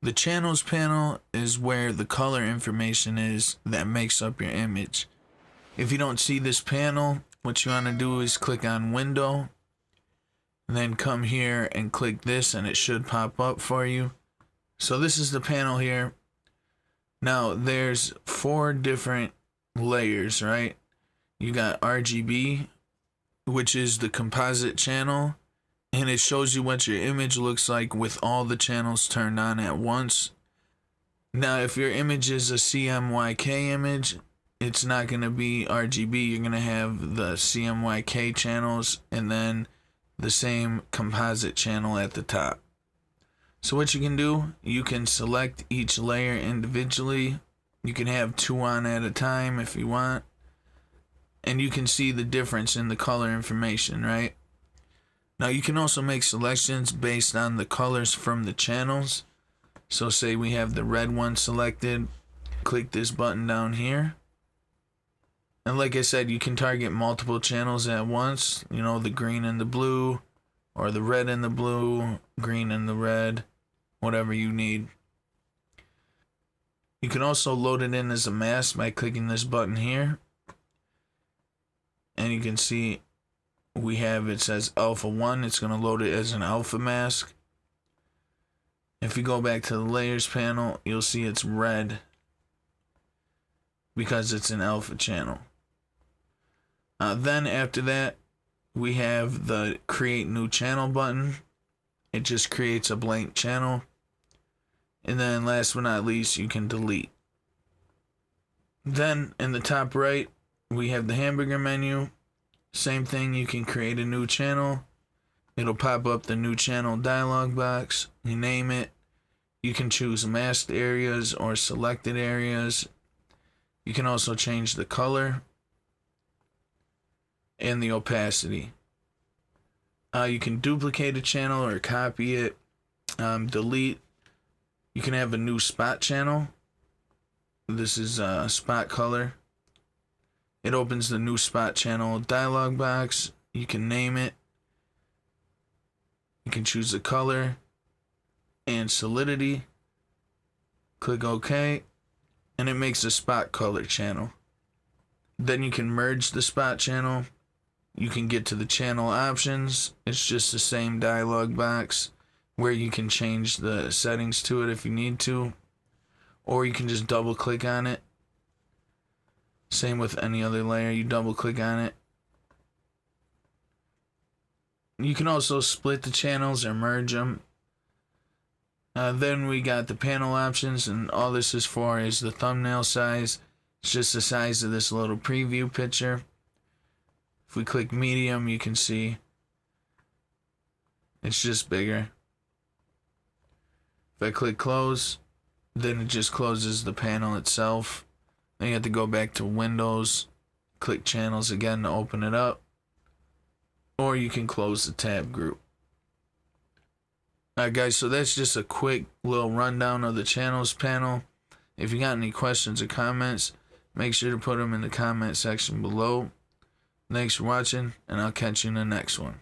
The channels panel is where the color information is that makes up your image. If you don't see this panel, what you want to do is click on Window, and then come here and click this, and it should pop up for you. So this is the panel here. Now there's 4 different layers, right? You got RGB, which is the composite channel, and it shows you what your image looks like with all the channels turned on at once. Now if your image is a CMYK image, it's not going to be RGB. You're going to have the CMYK channels and then the same composite channel at the top. So what you can do, you can select each layer individually. You can have 2 on at a time if you want. And you can see the difference in the color information, right? Now you can also make selections based on the colors from the channels. So say we have the red one selected, click this button down here. And like I said, you can target multiple channels at once, you know, the green and the blue, or the red and the blue, green and the red, whatever you need. You can also load it in as a mask by clicking this button here. And you can see we have, it says alpha 1, it's going to load it as an alpha mask. If you go back to the layers panel, you'll see it's red because it's an alpha channel. Then after that, we have the create new channel button. It just creates a blank channel. And then last but not least, you can delete. Then in the top right, we have the hamburger menu. Same thing, you can create a new channel. It'll pop up the new channel dialog box. You name it. You can choose masked areas or selected areas. You can also change the color and the opacity. You can duplicate a channel or copy it. Delete. You can have a new spot channel. This is a spot color. It opens the new spot channel dialog box. You can name it. You can choose the color and solidity. Click OK, and it makes a spot color channel. Then you can merge the spot channel. You can get to the channel options. It's just the same dialog box where you can change the settings to it if you need to, or you can just double click on it. Same with any other layer, you double click on it. You can also split the channels or merge them. Then we got the panel options, and all this is for is the thumbnail size. It's just the size of this little preview picture. If we click medium, you can see it's just bigger. If I click close, then it just closes the panel itself. Then you have to go back to Windows, click channels again to open it up, or you can close the tab group. Alright guys, so that's just a quick little rundown of the channels panel. If you got any questions or comments, make sure to put them in the comment section below. Thanks for watching, and I'll catch you in the next one.